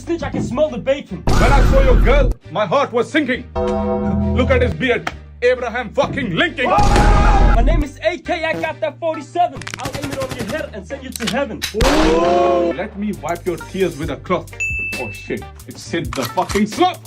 snitch, I can smell the bacon. When I saw your girl, my heart was sinking. Look at his beard. Abraham fucking Lincoln. My name is AK, I got that 47. I'll aim it on your head and send you to heaven. Let me wipe your tears with a cloth. Oh shit, it's hit the fucking slot.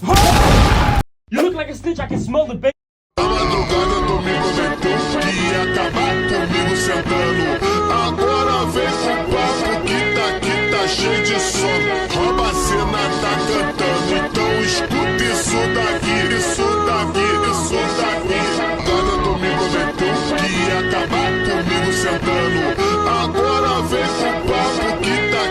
You look like a snitch, I can smell the bacon. A madrugada tu me prometeu que ia acabar comigo sentando. Agora vem com papo que tá cheio de sono. Rouba a cena, tá cantando. Então escuta isso daqui, isso daqui, isso daqui. Madrugada tu me prometeu que ia acabar comigo sentando. Agora vem com papo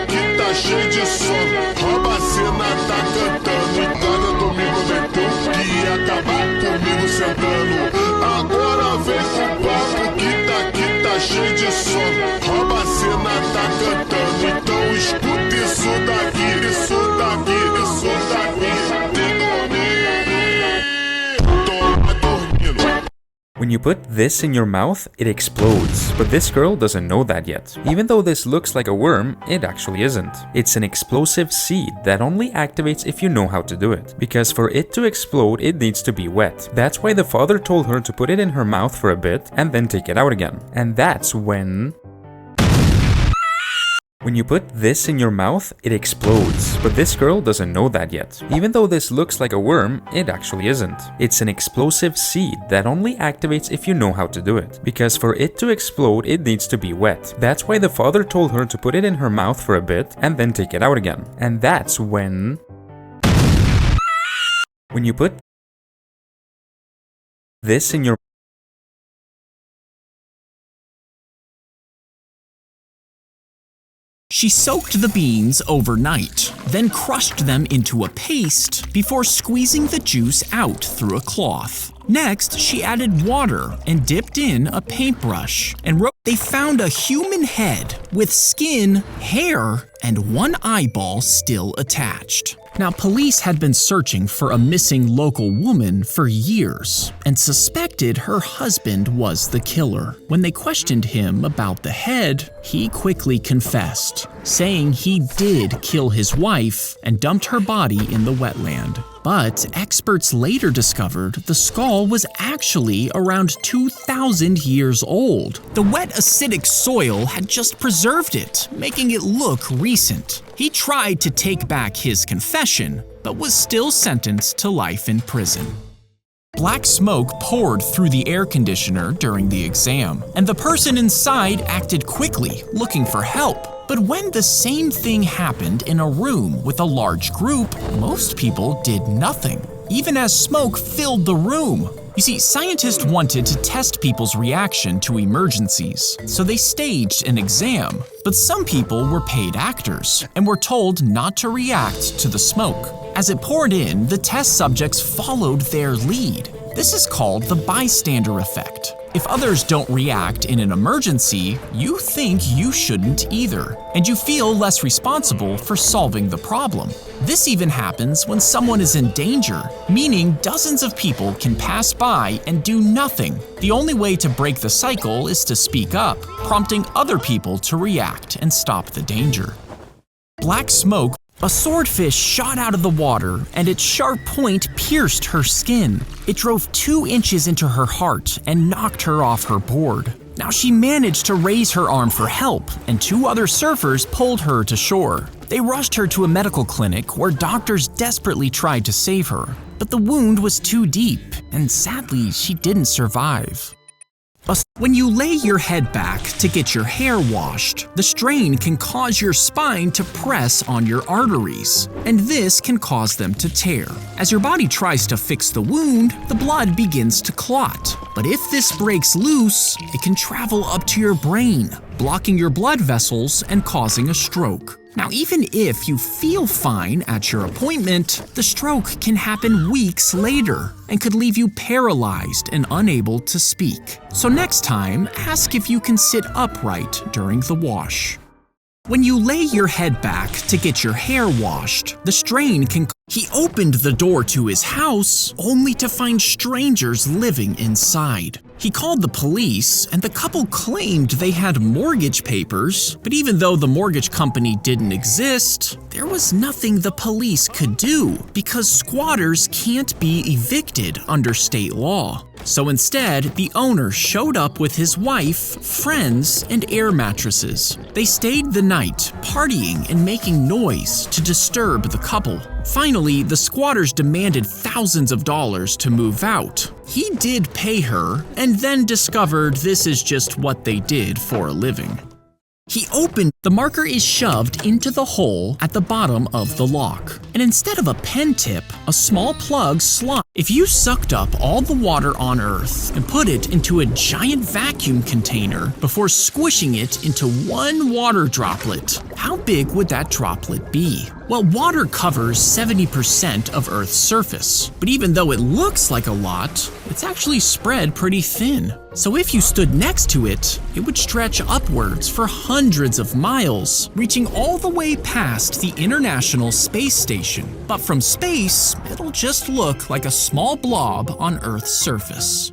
que tá cheio de sono. Rouba a cena, tá cantando. Madrugada tu me prometeu que ia acabar comigo sentando. Agora vem com papo que tá cheio de sono. Rouba a cena, tá cantando. Então escuta isso daqui, isso daqui, isso daqui. Toma dormindo. When you put this in your mouth, it explodes. But this girl doesn't know that yet. Even though this looks like a worm, it actually isn't. It's an explosive seed that only activates if you know how to do it. Because for it to explode, it needs to be wet. That's why the father told her to put it in her mouth for a bit and then take it out again. And that's when you put this in your mouth, it explodes. But this girl doesn't know that yet. Even though this looks like a worm, it actually isn't. It's an explosive seed that only activates if you know how to do it. Because for it to explode, it needs to be wet. That's why the father told her to put it in her mouth for a bit and then take it out again. And that's when you put this in your She soaked the beans overnight, then crushed them into a paste before squeezing the juice out through a cloth. Next, she added water and dipped in a paintbrush and wrote. They found a human head with skin, hair, and one eyeball still attached. Now, police had been searching for a missing local woman for years and suspected her husband was the killer. When they questioned him about the head, he quickly confessed, saying he did kill his wife and dumped her body in the wetland. But experts later discovered the skull was actually around 2,000 years old. The wet, acidic soil had just preserved it, making it look recent. He tried to take back his confession, but was still sentenced to life in prison. Black smoke poured through the air conditioner during the exam, and the person inside acted quickly, looking for help. But when the same thing happened in a room with a large group, most people did nothing, even as smoke filled the room. You see, scientists wanted to test people's reaction to emergencies, so they staged an exam. But some people were paid actors and were told not to react to the smoke. As it poured in, the test subjects followed their lead. This is called the bystander effect. If others don't react in an emergency, you think you shouldn't either, and you feel less responsible for solving the problem. This even happens when someone is in danger, meaning dozens of people can pass by and do nothing. The only way to break the cycle is to speak up, prompting other people to react and stop the danger. Black smoke. A swordfish shot out of the water, and its sharp point pierced her skin. It drove 2 inches into her heart and knocked her off her board. Now she managed to raise her arm for help, and 2 other surfers pulled her to shore. They rushed her to a medical clinic where doctors desperately tried to save her. But the wound was too deep, and sadly, she didn't survive. When you lay your head back to get your hair washed, the strain can cause your spine to press on your arteries, and this can cause them to tear. As your body tries to fix the wound, the blood begins to clot. But if this breaks loose, it can travel up to your brain, blocking your blood vessels and causing a stroke. Now, even if you feel fine at your appointment, the stroke can happen weeks later and could leave you paralyzed and unable to speak. So next time, ask if you can sit upright during the wash. When you lay your head back to get your hair washed, the strain can... He opened the door to his house only to find strangers living inside. He called the police, and the couple claimed they had mortgage papers, but even though the mortgage company didn't exist, there was nothing the police could do because squatters can't be evicted under state law. So instead, the owner showed up with his wife, friends, and air mattresses. They stayed the night, partying and making noise to disturb the couple. Finally, the squatters demanded thousands of dollars to move out. He did pay her, and then discovered this is just what they did for a living. He opened, the marker is shoved into the hole at the bottom of the lock. And instead of a pen tip, a small plug slot. If you sucked up all the water on Earth and put it into a giant vacuum container before squishing it into one water droplet, how big would that droplet be? Well, water covers 70% of Earth's surface, but even though it looks like a lot, it's actually spread pretty thin. So if you stood next to it, it would stretch upwards for hundreds of miles, reaching all the way past the International Space Station. But from space, it'll just look like a small blob on Earth's surface.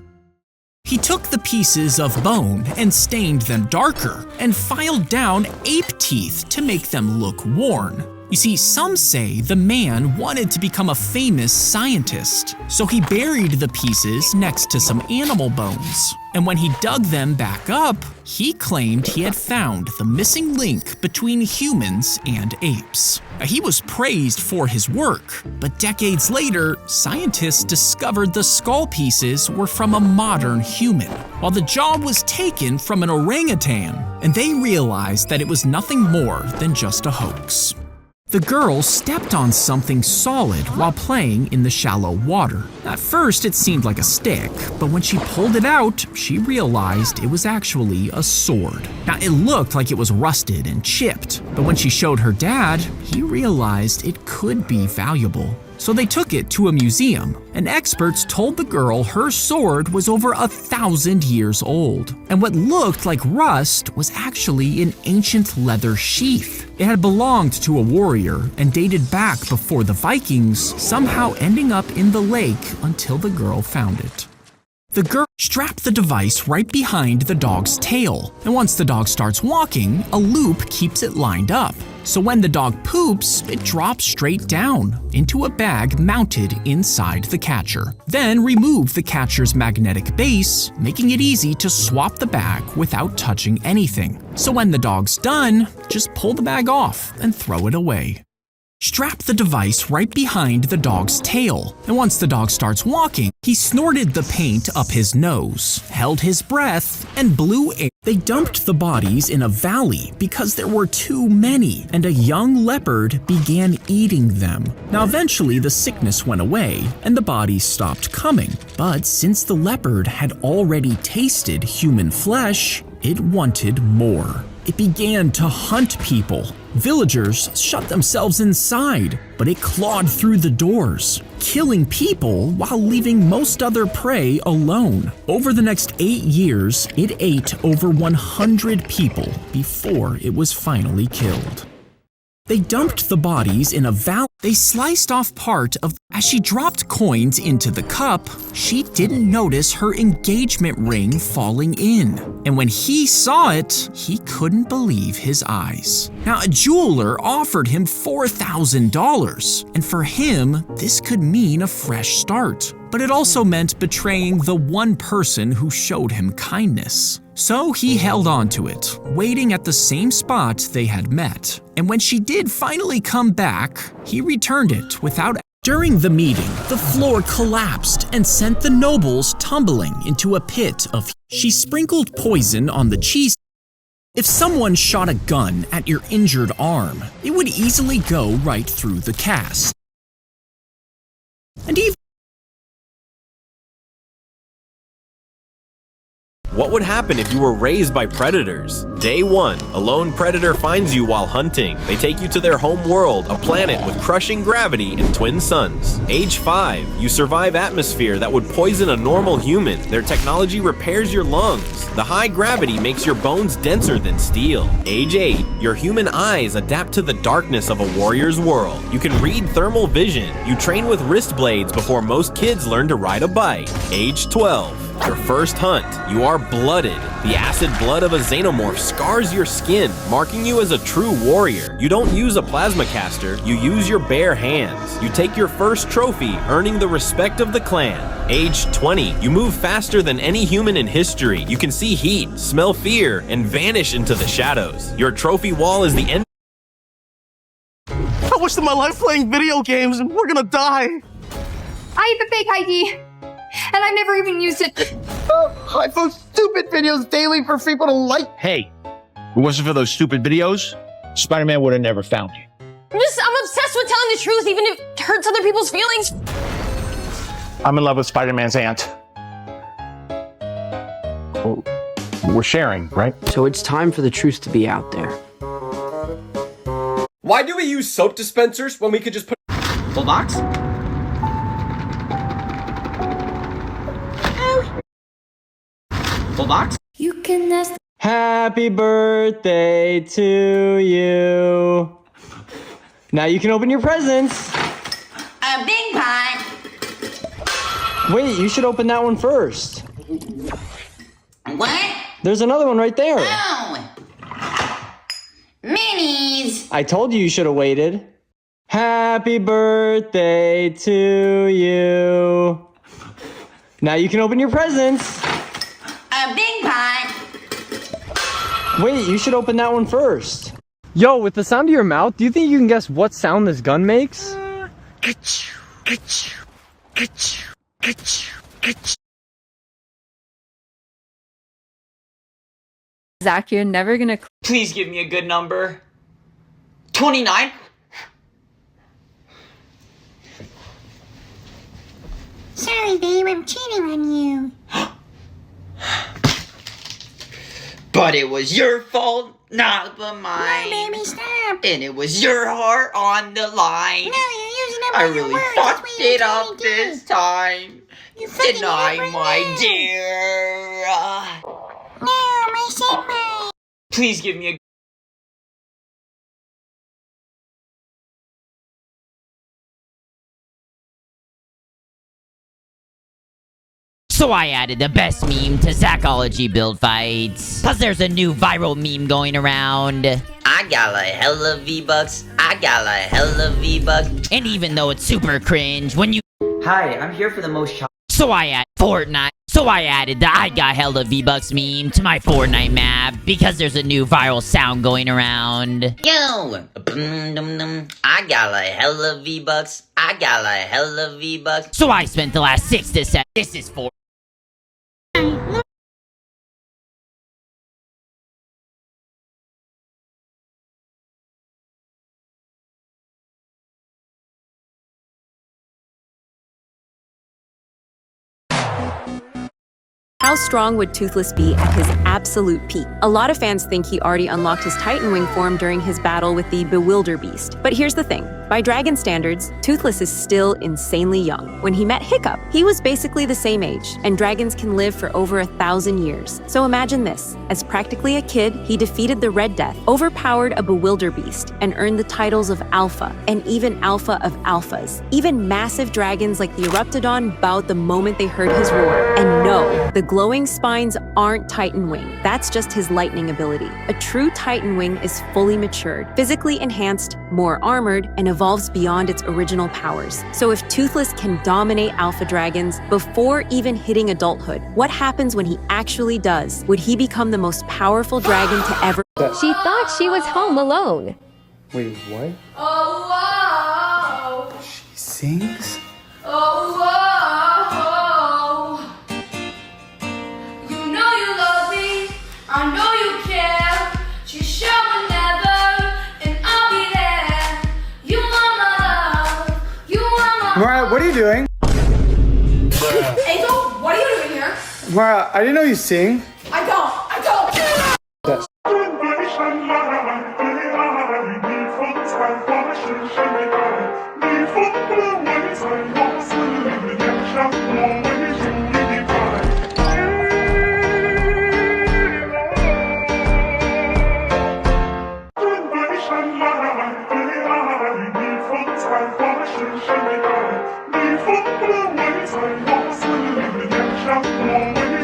He took the pieces of bone and stained them darker, and filed down ape teeth to make them look worn. You see, some say the man wanted to become a famous scientist, so he buried the pieces next to some animal bones. And when he dug them back up, he claimed he had found the missing link between humans and apes. Now, he was praised for his work, but decades later, scientists discovered the skull pieces were from a modern human, while the jaw was taken from an orangutan, and they realized that it was nothing more than just a hoax. The girl stepped on something solid while playing in the shallow water. At first, it seemed like a stick, but when she pulled it out, she realized it was actually a sword. Now, it looked like it was rusted and chipped, but when she showed her dad, he realized it could be valuable. So they took it to a museum, and experts told the girl her sword was over 1,000 years old. And what looked like rust was actually an ancient leather sheath. It had belonged to a warrior and dated back before the Vikings, somehow ending up in the lake until the girl found it. The girl strapped the device right behind the dog's tail, and once the dog starts walking, a loop keeps it lined up. So when the dog poops, it drops straight down into a bag mounted inside the catcher. Then remove the catcher's magnetic base, making it easy to swap the bag without touching anything. So when the dog's done, just pull the bag off and throw it away. Strap the device right behind the dog's tail, and once the dog starts walking, he snorted the paint up his nose, held his breath, and blew air. They dumped the bodies in a valley because there were too many, and a young leopard began eating them. Now eventually the sickness went away, and the bodies stopped coming, but since the leopard had already tasted human flesh, it wanted more. It began to hunt people. Villagers shut themselves inside, but it clawed through the doors, killing people while leaving most other prey alone. Over the next 8 years, it ate over 100 people before it was finally killed. They dumped the bodies in a valley. They sliced off part of. As she dropped coins into the cup, she didn't notice her engagement ring falling in. And when he saw it, he couldn't believe his eyes. Now, a jeweler offered him $4,000, and for him, this could mean a fresh start. But it also meant betraying the one person who showed him kindness. So he held on to it, waiting at the same spot they had met. And when she did finally come back, he returned it without. During the meeting, the floor collapsed and sent the nobles tumbling into a pit of. She sprinkled poison on the cheese. If someone shot a gun at your injured arm, it would easily go right through the cast. And even. What would happen if you were raised by predators? Day 1, a lone predator finds you while hunting. They take you to their home world, a planet with crushing gravity and twin suns. Age 5, you survive atmosphere that would poison a normal human. Their technology repairs your lungs. The high gravity makes your bones denser than steel. Age 8, your human eyes adapt to the darkness of a warrior's world. You can read thermal vision. You train with wrist blades before most kids learn to ride a bike. Age 12, Your first hunt, you are blooded. The acid blood of a xenomorph scars your skin, marking you as a true warrior. You don't use a plasma caster, you use your bare hands. You take your first trophy, earning the respect of the clan. Age 20, you move faster than any human in history. You can see heat, smell fear, and vanish into the shadows. Your trophy wall is the end. I wasted my life playing video games and we're gonna die. I have a fake ID, and I've never even used it. I post stupid videos daily for people to like. Hey, if it wasn't for those stupid videos, Spider-Man would have never found you. I'm obsessed with telling the truth, even if it hurts other people's feelings. I'm in love with Spider-Man's aunt. Well, we're sharing, right? So it's time for the truth to be out there. Why do we use soap dispensers when we could just put Full box? Full box? You can ask. Happy birthday to you. Now you can open your presents. A big pot. Wait, you should open that one first. What? There's another one right there. Oh. Minis. I told you should have waited. Happy birthday to you. Now you can open your presents. A big pot. Wait, you should open that one first. Yo, with the sound of your mouth, do you think you can guess what sound this gun makes? Zach, you're never gonna. Please give me a good number. 29? Sorry, babe, I'm cheating on you. But it was your fault, not but mine. No, baby, stop. And it was your heart on the line. No, you're using up I all your really words. fucked That's what you're it trying up to do. this time. You fucking Deny it up my right dear. now. No, my senpai. Please give me a So I added the best meme to Zachology build fights. Plus there's a new viral meme going around. I got a hella V-Bucks. I got a hella V-Bucks. And even though it's super cringe, when you... Hi, I'm here for the most shot. So I added Fortnite. So I added the I got hella V-Bucks meme to my Fortnite map because there's a new viral sound going around. Yo! I got a hella V-Bucks. I got a hella V-Bucks. So I spent the last 6 to 7. This is for... How strong would Toothless be at his absolute peak? A lot of fans think he already unlocked his Titan Wing form during his battle with the Bewilder Beast. But here's the thing. By Dragon standards, Toothless is still insanely young. When he met Hiccup, he was basically the same age, and dragons can live for over 1,000 years. So imagine this. As practically a kid, he defeated the Red Death, overpowered a Bewilder Beast, and earned the titles of Alpha, and even Alpha of Alphas. Even massive dragons like the Eruptodon bowed the moment they heard his roar. And no, the glowing spines aren't Titan Wing. That's just his lightning ability. A true Titan Wing is fully matured, physically enhanced, more armored, and evolves beyond its original powers. So if Toothless can dominate alpha dragons before even hitting adulthood, what happens when he actually does? Would he become the most powerful dragon to ever? She thought she was home alone. Wait, what? Oh, whoa. She sings? Oh, whoa. You know you love me. I know you care. Just show whenever, and I'll be there. You are my love. You are my Mara, what are you doing? Angel, what are you doing here? Mara, I didn't know you sing. I don't. Before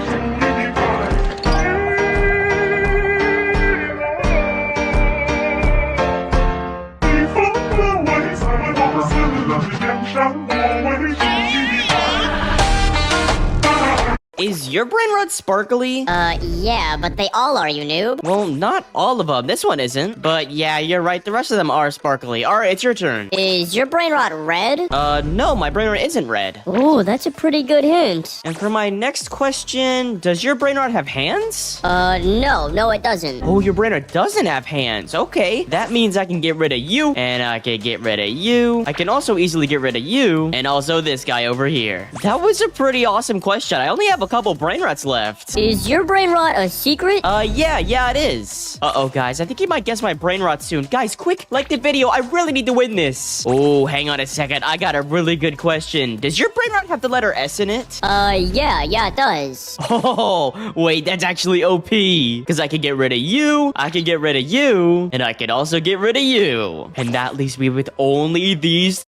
Is your brain rot sparkly? Yeah, but they all are, you noob. Well, not all of them. This one isn't. But yeah, you're right. The rest of them are sparkly. Alright, it's your turn. Is your brain rot red? No, my brain rot isn't red. Ooh, that's a pretty good hint. And for my next question, does your brain rot have hands? No, it doesn't. Oh, your brain rot doesn't have hands. Okay, that means I can get rid of you, and I can get rid of you. I can also easily get rid of you, and also this guy over here. That was a pretty awesome question. I only have a couple brain rots left. Is your brain rot a secret? Yeah, it is. Uh-oh, guys, I think you might guess my brain rot soon. Guys, quick, like the video. I really need to win this. Oh, hang on a second. I got a really good question. Does your brain rot have the letter S in it? Yeah, it does. Oh, wait, that's actually OP. Because I can get rid of you, I can get rid of you, and I can also get rid of you. And that leaves me with only these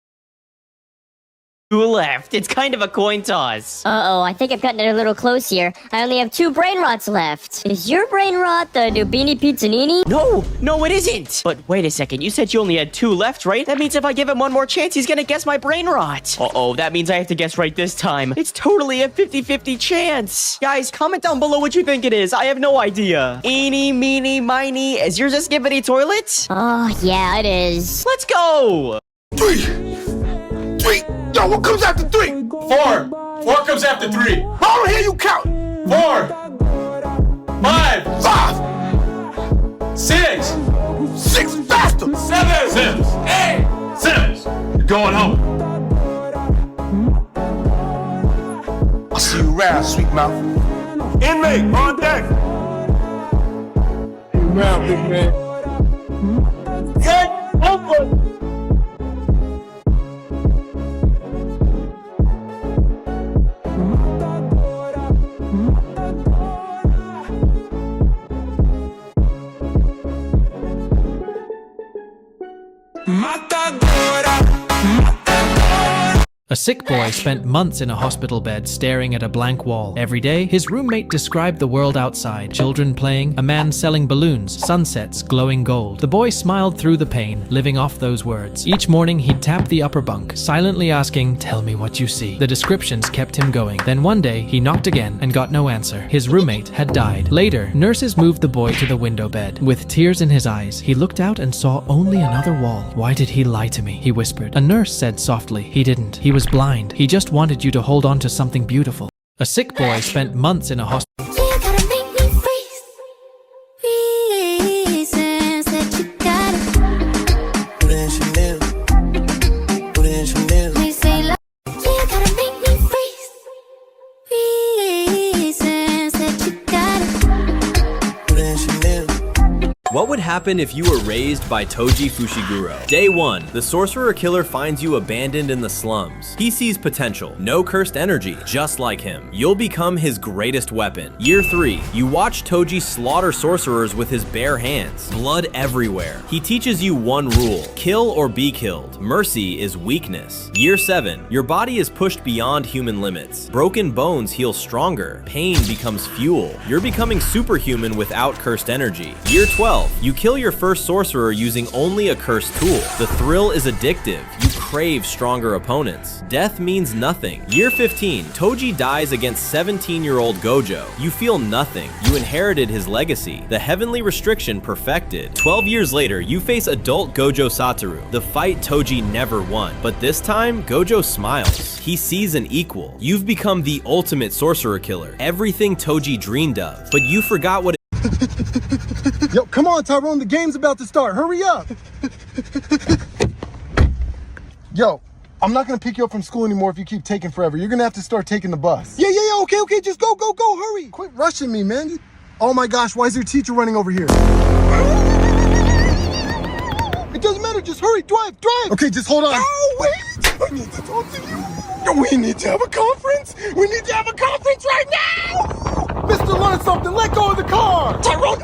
two left. It's kind of a coin toss. Uh-oh, I think I've gotten it a little close here. I only have 2 brain rots left. Is your brain rot the Nubini Pizzanini? No, it isn't. But wait a second, you said you only had 2 left, right? That means if I give him one more chance, he's gonna guess my brain rot. Uh-oh, that means I have to guess right this time. It's totally a 50-50 chance. Guys, comment down below what you think it is. I have no idea. Eeny, meeny, miny. Is yours a skibbity toilet? Oh, yeah, it is. Let's go. 3. Yo, what comes after 3? 4. 4 comes after 3. I don't hear you count. 4. 5. 5. 6. 6 faster. 7. 8. 7. You're going home. I'll see you around, sweet mouth. Inmate, on deck. See you around, big man. Get over. A sick boy spent months in a hospital bed staring at a blank wall. Every day, his roommate described the world outside. Children playing, a man selling balloons, sunsets glowing gold. The boy smiled through the pain, living off those words. Each morning, he'd tap the upper bunk, silently asking, "Tell me what you see." The descriptions kept him going. Then one day, he knocked again and got no answer. His roommate had died. Later, nurses moved the boy to the window bed. With tears in his eyes, he looked out and saw only another wall. "Why did he lie to me?" he whispered. A nurse said softly, "He didn't. He was blind. He just wanted you to hold on to something beautiful." A sick boy spent months in a hospital. What would happen if you were raised by Toji Fushiguro? Day 1, the sorcerer killer finds you abandoned in the slums. He sees potential, no cursed energy, just like him. You'll become his greatest weapon. Year 3, you watch Toji slaughter sorcerers with his bare hands. Blood everywhere. He teaches you one rule, kill or be killed. Mercy is weakness. Year 7, your body is pushed beyond human limits. Broken bones heal stronger. Pain becomes fuel. You're becoming superhuman without cursed energy. Year 12, you kill your first sorcerer using only a cursed tool. The thrill is addictive. You crave stronger opponents. Death means nothing. Year 15, Toji dies against 17-year-old Gojo. You feel nothing. You inherited his legacy. The heavenly restriction perfected. 12 years later, you face adult Gojo Satoru. The fight Toji never won. But this time, Gojo smiles. He sees an equal. You've become the ultimate sorcerer killer. Everything Toji dreamed of. But you forgot what Yo, come on, Tyrone, the game's about to start. Hurry up. Yo, I'm not gonna pick you up from school anymore if you keep taking forever. You're gonna have to start taking the bus. Yeah, okay, just go, hurry. Quit rushing me, man. Oh my gosh, why is your teacher running over here? It doesn't matter, just hurry, drive. Okay, just hold on. Oh, wait, I need to talk to you. We need to have a conference. We need to have a conference right now. Mr. Learn Something, let go of the car! Tyrone!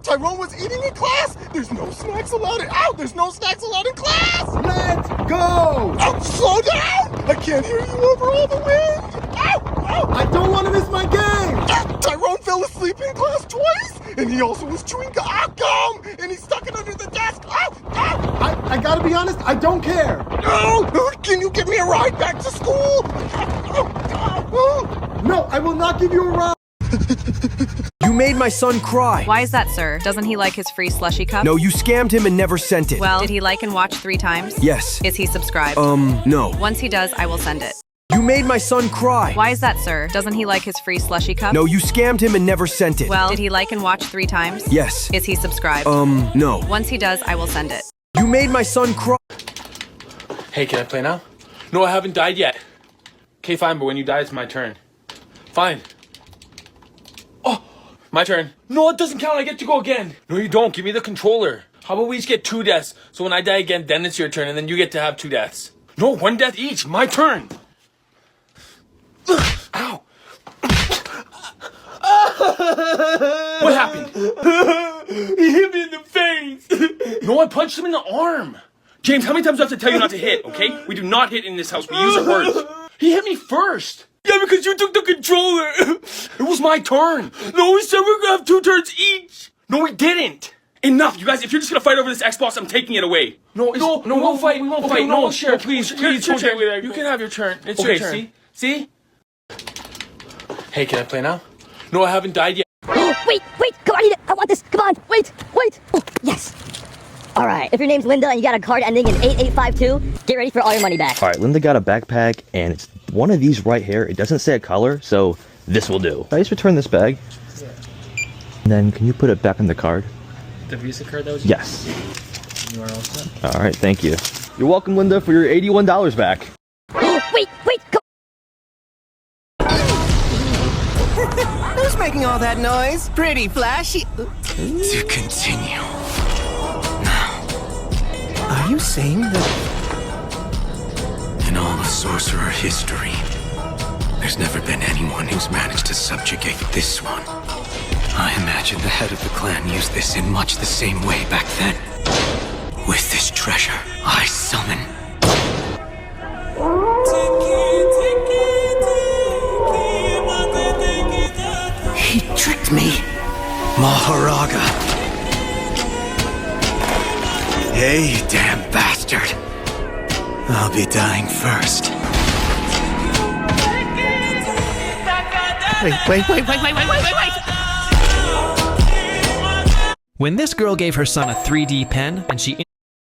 Tyrone was eating in class! There's no snacks allowed there's no snacks allowed in class! Let's go! Slow down! I can't hear you over all the wind! I don't want to miss my game! Tyrone fell asleep in class twice! And he also was chewing gum! And he stuck it under the desk! I gotta be honest, I don't care. No! Can you give me a ride back to school? No, I will not give you a ride. You made my son cry. Why is that, sir? Doesn't he like his free slushy cup? No, you scammed him and never sent it. Well, did he like and watch 3 times? Yes. Is he subscribed? No. Once he does, I will send it. You made my son cry. Why is that, sir? Doesn't he like his free slushy cup? No, you scammed him and never sent it. Well, did he like and watch 3 times? Yes. Is he subscribed? No. Once he does, I will send it. You made my son cry. Hey, can I play now? No, I haven't died yet. Okay, fine, but when you die, it's my turn. Fine. Oh, my turn. No, it doesn't count. I get to go again. No, you don't. Give me the controller. How about we each get 2 deaths? So when I die again, then it's your turn, and then you get to have 2 deaths. No, 1 death each. My turn. Ow. What happened? He hit me in the face. No, I punched him in the arm. James, how many times do I have to tell you not to hit, okay? We do not hit in this house. We use our words. He hit me first. Yeah, because you took the controller. It was my turn. No, we said we were going to have 2 turns each. No, we didn't. Enough, you guys. If you're just going to fight over this Xbox, I'm taking it away. No, we won't fight. We won't fight. No, share. Please, please. You can have your turn. It's your turn. See? Hey, can I play now? No, I haven't died yet. Wait, come on, I want this. Come on, wait. Oh, yes. All right, if your name's Linda and you got a card ending in 8852, get ready for all your money back. All right, Linda got a backpack, and it's one of these right here. It doesn't say a color, so this will do. I just return this bag. Yeah. And then, can you put it back in the card? The Visa card that was Yes. You are all set. All right, thank you. You're welcome, Linda, for your $81 back. Wait, come Who's making all that noise? Pretty flashy. To continue. Now, are you saying that in all of sorcerer history, there's never been anyone who's managed to subjugate this one? I imagine the head of the clan used this in much the same way back then. With this treasure, I summon He tricked me. Maharaga. Hey, damn bastard. I'll be dying first. Wait. When this girl gave her son a 3D pen and she